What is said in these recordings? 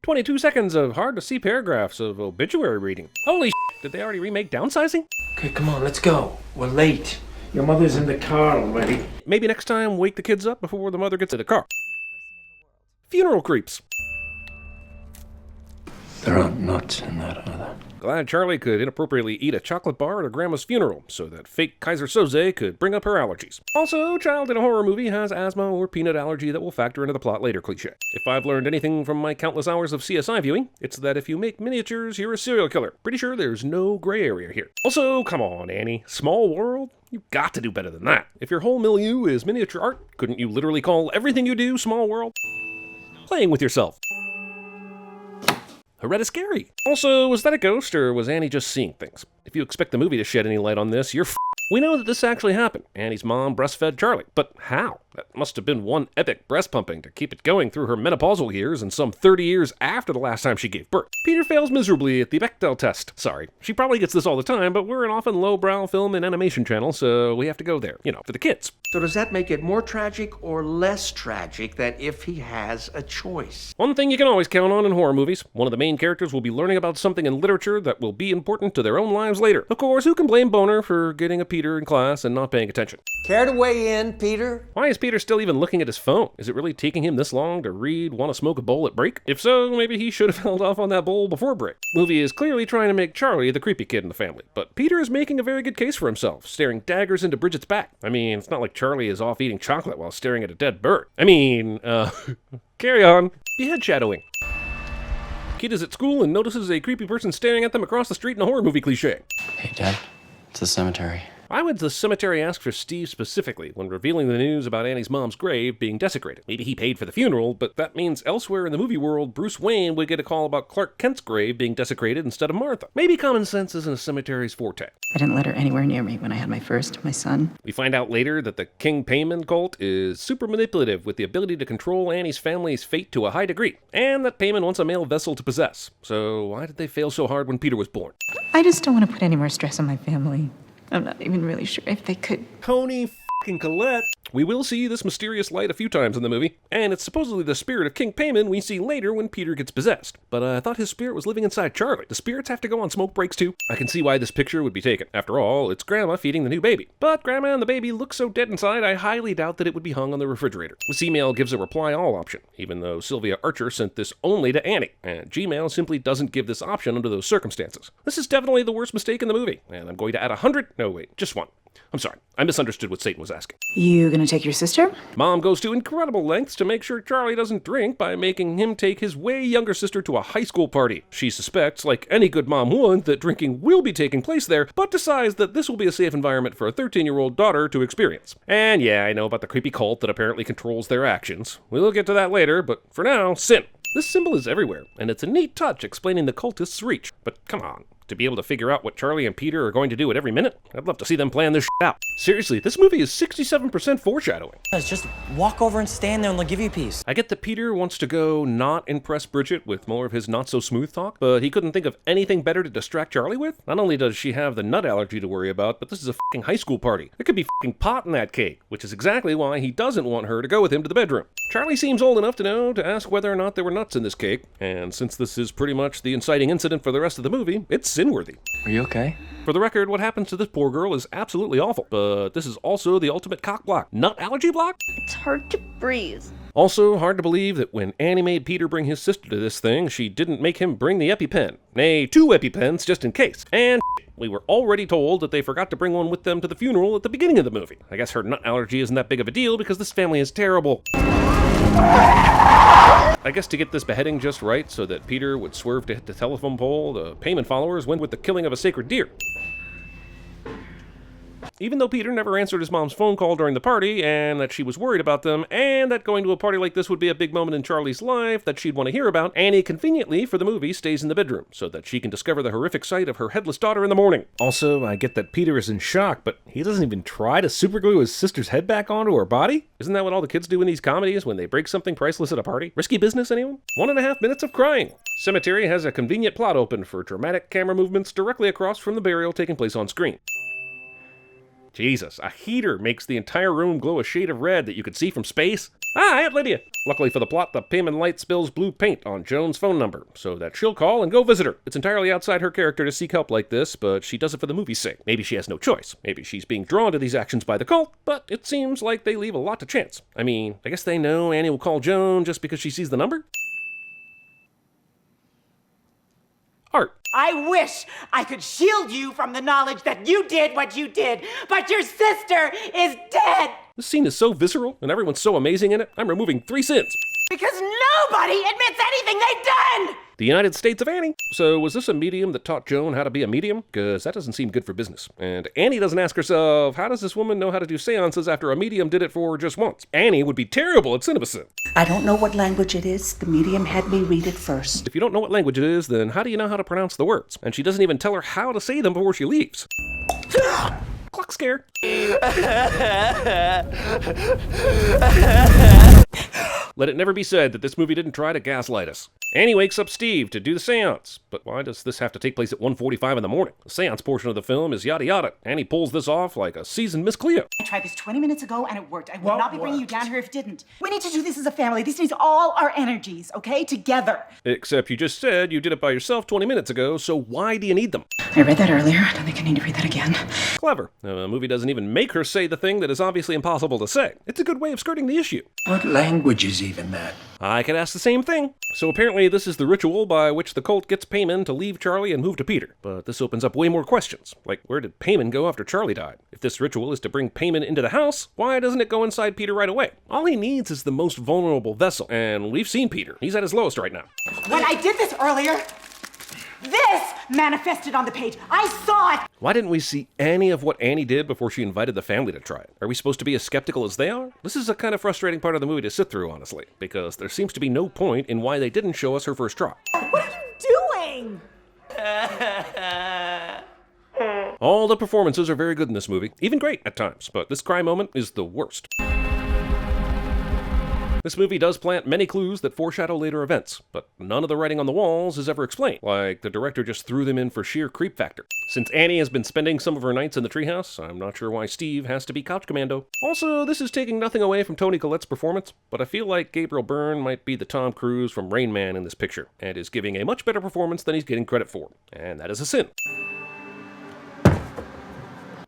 22 seconds of hard-to-see paragraphs of obituary reading. Holy shit, did they already remake Downsizing? Okay, come on, let's go. We're late. Your mother's in the car already. Maybe next time wake the kids up before the mother gets in the car. Funeral creeps. There aren't nuts in that, are there? Glad Charlie could inappropriately eat a chocolate bar at her grandma's funeral so that fake Kaiser Soze could bring up her allergies. Also, child in a horror movie has asthma or peanut allergy that will factor into the plot later cliché. If I've learned anything from my countless hours of CSI viewing, it's that if you make miniatures, you're a serial killer. Pretty sure there's no gray area here. Also, come on, Annie. Small world? You've got to do better than that. If your whole milieu is miniature art, couldn't you literally call everything you do small world? Playing with yourself. Hereditary. Also, was that a ghost, or was Annie just seeing things? If you expect the movie to shed any light on this, you're We know that this actually happened. Annie's mom breastfed Charlie. But how? That must have been one epic breast pumping to keep it going through her menopausal years and some 30 years after the last time she gave birth. Peter fails miserably at the Bechdel test. Sorry, she probably gets this all the time, but we're an often lowbrow film and animation channel, so we have to go there, for the kids. So does that make it more tragic or less tragic that if he has a choice? One thing you can always count on in horror movies, one of the main characters will be learning about something in literature that will be important to their own lives later. Of course, who can blame Boner for getting a Peter in class and not paying attention? Care to weigh in, Peter? Why is Peter still even looking at his phone? Is it really taking him this long to read Want to Smoke a Bowl at break? If so, maybe he should have held off on that bowl before break. Movie is clearly trying to make Charlie the creepy kid in the family, but Peter is making a very good case for himself, staring daggers into Bridget's back. I mean, it's not like Charlie is off eating chocolate while staring at a dead bird. Carry on. Behead shadowing. Kid is at school and notices a creepy person staring at them across the street in a horror movie cliche. Hey, Dad. It's the cemetery. Why would the cemetery ask for Steve specifically when revealing the news about Annie's mom's grave being desecrated? Maybe he paid for the funeral, but that means elsewhere in the movie world, Bruce Wayne would get a call about Clark Kent's grave being desecrated instead of Martha. Maybe common sense isn't a cemetery's forte. I didn't let her anywhere near me when I had my son. We find out later that the King Payman cult is super manipulative with the ability to control Annie's family's fate to a high degree, and that Payman wants a male vessel to possess. So why did they fail so hard when Peter was born? I just don't want to put any more stress on my family. I'm not even really sure if they could. Tony f***ing Collette. We will see this mysterious light a few times in the movie, and it's supposedly the spirit of King Payman we see later when Peter gets possessed. But I thought his spirit was living inside Charlie. Do spirits have to go on smoke breaks too? I can see why this picture would be taken. After all, it's Grandma feeding the new baby. But Grandma and the baby look so dead inside, I highly doubt that it would be hung on the refrigerator. This email gives a reply all option, even though Sylvia Archer sent this only to Annie, and Gmail simply doesn't give this option under those circumstances. This is definitely the worst mistake in the movie, and I'm going to add 100. No, wait, just one. I'm sorry, I misunderstood what Satan was asking. You gonna take your sister? Mom goes to incredible lengths to make sure Charlie doesn't drink by making him take his way younger sister to a high school party. She suspects, like any good mom would, that drinking will be taking place there, but decides that this will be a safe environment for a 13-year-old daughter to experience. And yeah, I know about the creepy cult that apparently controls their actions. We'll get to that later, but for now, sin. This symbol is everywhere, and it's a neat touch explaining the cultist's reach. But come on. To be able to figure out what Charlie and Peter are going to do at every minute? I'd love to see them plan this out. Seriously, this movie is 67% foreshadowing. Just walk over and stand there and they'll give you peace. I get that Peter wants to go not impress Bridget with more of his not-so-smooth talk, but he couldn't think of anything better to distract Charlie with? Not only does she have the nut allergy to worry about, but this is a f***ing high school party. There could be f***ing pot in that cake, which is exactly why he doesn't want her to go with him to the bedroom. Charlie seems old enough to know to ask whether or not there were nuts in this cake, and since this is pretty much the inciting incident for the rest of the movie, it's sin-worthy. Are you okay? For the record, what happens to this poor girl is absolutely awful, but this is also the ultimate cock block. Nut allergy block? It's hard to breathe. Also, hard to believe that when Annie made Peter bring his sister to this thing, she didn't make him bring the EpiPen. Nay, 2 EpiPens just in case. And we were already told that they forgot to bring one with them to the funeral at the beginning of the movie. I guess her nut allergy isn't that big of a deal because this family is terrible. I guess to get this beheading just right so that Peter would swerve to hit the telephone pole, the Payman followers went with the killing of a sacred deer. Even though Peter never answered his mom's phone call during the party, and that she was worried about them, and that going to a party like this would be a big moment in Charlie's life that she'd want to hear about, Annie conveniently, for the movie, stays in the bedroom, so that she can discover the horrific sight of her headless daughter in the morning. Also, I get that Peter is in shock, but he doesn't even try to superglue his sister's head back onto her body? Isn't that what all the kids do in these comedies when they break something priceless at a party? Risky business, anyone? 1.5 minutes of crying. Cemetery has a convenient plot open for dramatic camera movements directly across from the burial taking place on screen. Jesus, a heater makes the entire room glow a shade of red that you could see from space. Ah, Aunt Lydia! Luckily for the plot, the Payman light spills blue paint on Joan's phone number, so that she'll call and go visit her. It's entirely outside her character to seek help like this, but she does it for the movie's sake. Maybe she has no choice. Maybe she's being drawn to these actions by the cult, but it seems like they leave a lot to chance. I mean, I guess they know Annie will call Joan just because she sees the number? Art. I wish I could shield you from the knowledge that you did what you did, but your sister is dead! This scene is so visceral, and everyone's so amazing in it, I'm removing 3 sins. Because nobody admits anything they've done! The United States of Annie. So was this a medium that taught Joan how to be a medium? Because that doesn't seem good for business. And Annie doesn't ask herself, how does this woman know how to do seances after a medium did it for her just once? Annie would be terrible at CinemaSins. I don't know what language it is. The medium had me read it first. If you don't know what language it is, then how do you know how to pronounce the words? And she doesn't even tell her how to say them before she leaves. Clock scare. Let it never be said that this movie didn't try to gaslight us. Annie wakes up Steve to do the seance. But why does this have to take place at 1:45 in the morning? The seance portion of the film is yada yada. Annie pulls this off like a seasoned Miss Cleo. I tried this 20 minutes ago and it worked. I would not be bringing you down here if it didn't. We need to do this as a family. This needs all our energies, okay? Together. Except you just said you did it by yourself 20 minutes ago, so why do you need them? I read that earlier. I don't think I need to read that again. Clever. The movie doesn't even make her say the thing that is obviously impossible to say. It's a good way of skirting the issue. What language is even that? I could ask the same thing. So apparently this is the ritual by which the cult gets Payman to leave Charlie and move to Peter. But this opens up way more questions. Like, where did Payman go after Charlie died? If this ritual is to bring Payman into the house, why doesn't it go inside Peter right away? All he needs is the most vulnerable vessel, and we've seen Peter. He's at his lowest right now. When I did this earlier, this manifested on the page. I saw it. Why didn't we see any of what Annie did before she invited the family to try it? Are we supposed to be as skeptical as they are? This is a kind of frustrating part of the movie to sit through, honestly, because there seems to be no point in why they didn't show us her first try. What are you doing? All the performances are very good in this movie, even great at times, but this cry moment is the worst. This movie does plant many clues that foreshadow later events, but none of the writing on the walls is ever explained, like the director just threw them in for sheer creep factor. Since Annie has been spending some of her nights in the treehouse, I'm not sure why Steve has to be couch commando. Also, this is taking nothing away from Toni Collette's performance, but I feel like Gabriel Byrne might be the Tom Cruise from Rain Man in this picture, and is giving a much better performance than he's getting credit for, and that is a sin.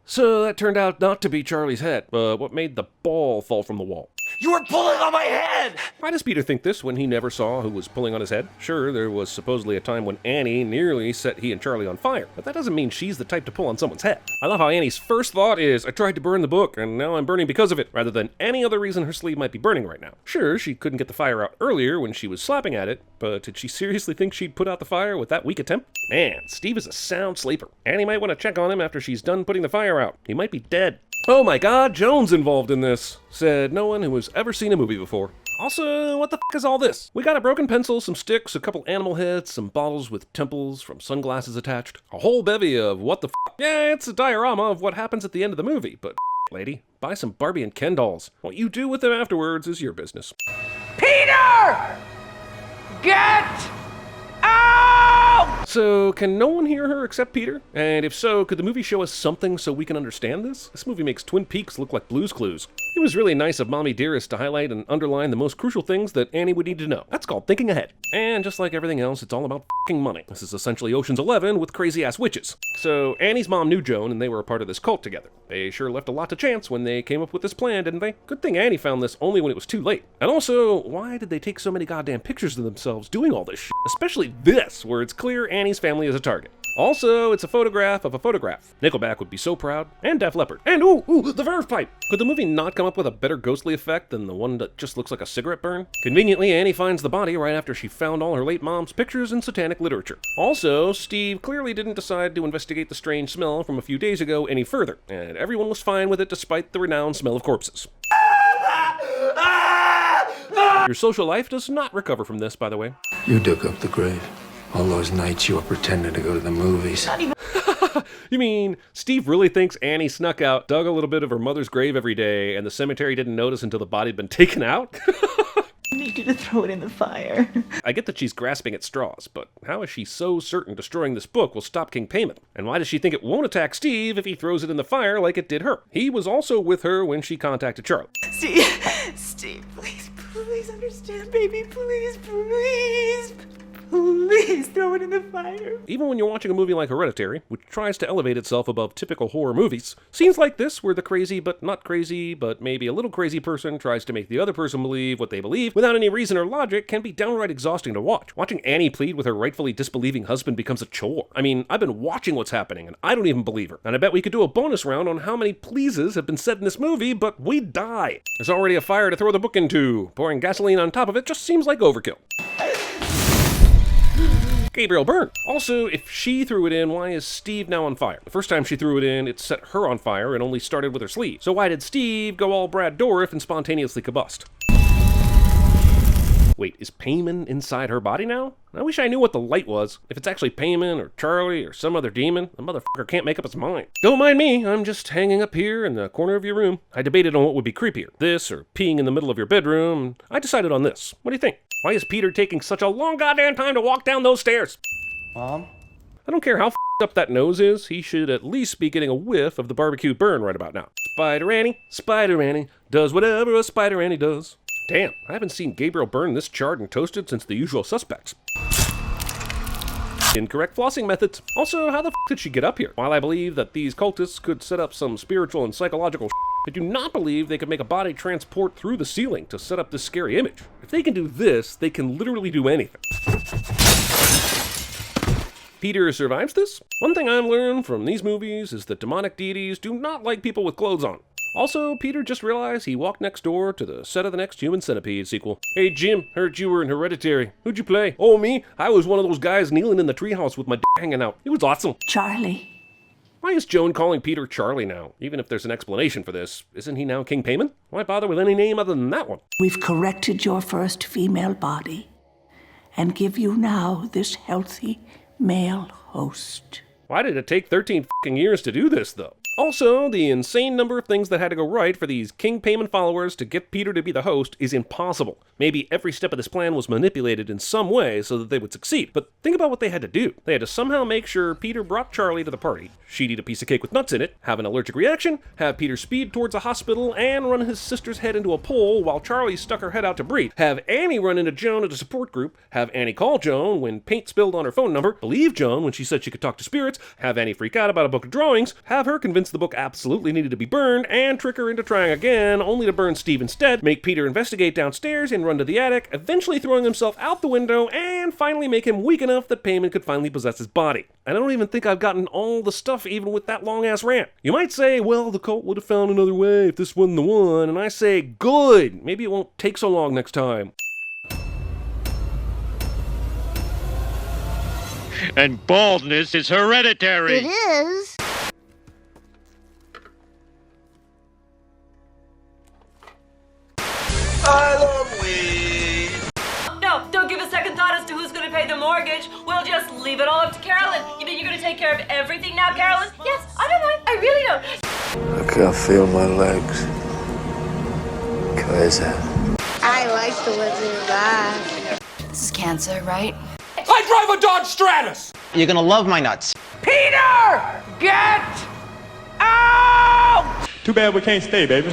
So that turned out not to be Charlie's head, but what made the ball fall from the wall. You were pulling on my head! Why does Peter think this when he never saw who was pulling on his head? Sure, there was supposedly a time when Annie nearly set he and Charlie on fire, but that doesn't mean she's the type to pull on someone's head. I love how Annie's first thought is, I tried to burn the book, and now I'm burning because of it, rather than any other reason her sleeve might be burning right now. Sure, she couldn't get the fire out earlier when she was slapping at it, but did she seriously think she'd put out the fire with that weak attempt? Man, Steve is a sound sleeper. Annie might want to check on him after she's done putting the fire out. He might be dead. Oh my god, Joan's involved in this, said no one who has ever seen a movie before. Also, what the f*** is all this? We got a broken pencil, some sticks, a couple animal heads, some bottles with temples from sunglasses attached, a whole bevy of what the f***. Yeah, it's a diorama of what happens at the end of the movie, but lady, buy some Barbie and Ken dolls. What you do with them afterwards is your business. Peter! Get out! So, can no one hear her except Peter? And if so, could the movie show us something so we can understand this? This movie makes Twin Peaks look like Blue's Clues. It was really nice of Mommy Dearest to highlight and underline the most crucial things that Annie would need to know. That's called thinking ahead. And just like everything else, it's all about f***ing money. This is essentially Ocean's 11 with crazy-ass witches. So, Annie's mom knew Joan and they were a part of this cult together. They sure left a lot to chance when they came up with this plan, didn't they? Good thing Annie found this only when it was too late. And also, why did they take so many goddamn pictures of themselves doing all this shit? Especially this, where it's clear Annie's family is a target. Also, it's a photograph of a photograph. Nickelback would be so proud. And Def Leppard. And ooh, the Verve pipe! Could the movie not come up with a better ghostly effect than the one that just looks like a cigarette burn? Conveniently, Annie finds the body right after she found all her late mom's pictures in satanic literature. Also, Steve clearly didn't decide to investigate the strange smell from a few days ago any further, and everyone was fine with it despite the renowned smell of corpses. Your social life does not recover from this, by the way. You dug up the grave. All those nights you were pretending to go to the movies. You mean, Steve really thinks Annie snuck out, dug a little bit of her mother's grave every day, and the cemetery didn't notice until the body had been taken out? I need you to throw it in the fire. I get that she's grasping at straws, but how is she so certain destroying this book will stop King Payman? And why does she think it won't attack Steve if he throws it in the fire like it did her? He was also with her when she contacted Charlie. Steve, please. Please understand, baby. Please, please. Please throw it in the fire. Even when you're watching a movie like Hereditary, which tries to elevate itself above typical horror movies, scenes like this where the crazy but not crazy but maybe a little crazy person tries to make the other person believe what they believe without any reason or logic can be downright exhausting to watch. Watching Annie plead with her rightfully disbelieving husband becomes a chore. I mean, I've been watching what's happening and I don't even believe her. And I bet we could do a bonus round on how many pleases have been said in this movie, but we'd die. There's already a fire to throw the book into. Pouring gasoline on top of it just seems like overkill. Gabriel Byrne. Also, if she threw it in, why is Steve now on fire? The first time she threw it in, it set her on fire and only started with her sleeve. So why did Steve go all Brad Dourif and spontaneously combust? Wait, is Payman inside her body now? I wish I knew what the light was. If it's actually Payman or Charlie or some other demon, the motherfucker can't make up his mind. Don't mind me, I'm just hanging up here in the corner of your room. I debated on what would be creepier, this or peeing in the middle of your bedroom. I decided on this. What do you think? Why is Peter taking such a long goddamn time to walk down those stairs? Mom? I don't care how up that nose is, he should at least be getting a whiff of the barbecued burn right about now. Spider Annie, does whatever a Spider Annie does. Damn, I haven't seen Gabriel Byrne this charred and toasted since The Usual Suspects. Incorrect flossing methods. Also, how the did she get up here? While I believe that these cultists could set up some spiritual and psychological I do not believe they could make a body transport through the ceiling to set up this scary image. If they can do this, they can literally do anything. Peter survives this? One thing I've learned from these movies is that demonic deities do not like people with clothes on. Also, Peter just realized he walked next door to the set of the next Human Centipede sequel. Hey Jim, heard you were in Hereditary. Who'd you play? Oh, me? I was one of those guys kneeling in the treehouse with my hanging out. It was awesome. Charlie. Why is Joan calling Peter Charlie now? Even if there's an explanation for this, isn't he now King Payman? Why bother with any name other than that one? We've corrected your first female body and give you now this healthy male host. Why did it take 13 fucking years to do this, though? Also, the insane number of things that had to go right for these King Payman followers to get Peter to be the host is impossible. Maybe every step of this plan was manipulated in some way so that they would succeed, but think about what they had to do. They had to somehow make sure Peter brought Charlie to the party. She'd eat a piece of cake with nuts in it, have an allergic reaction, have Peter speed towards a hospital and run his sister's head into a pole while Charlie stuck her head out to breathe, have Annie run into Joan at a support group, have Annie call Joan when paint spilled on her phone number, believe Joan when she said she could talk to spirits, have Annie freak out about a book of drawings, have her convince the book absolutely needed to be burned, and trick her into trying again, only to burn Steve instead, make Peter investigate downstairs and run to the attic, eventually throwing himself out the window, and finally make him weak enough that Payman could finally possess his body. And I don't even think I've gotten all the stuff even with that long-ass rant. You might say, well, the cult would have found another way if this wasn't the one, and I say, good! Maybe it won't take so long next time. And baldness is hereditary. It is. I love weed. No, don't give a second thought as to who's going to pay the mortgage. We'll just leave it all up to Carolyn. You mean you're going to take care of everything now, Carolyn? Yes, I don't mind. I really don't. I can't feel my legs. Crazy. I like the Wizard of Oz. This is cancer, right? I drive a Dodge Stratus. You're gonna love my nuts. Peter! Get out! Too bad we can't stay, baby.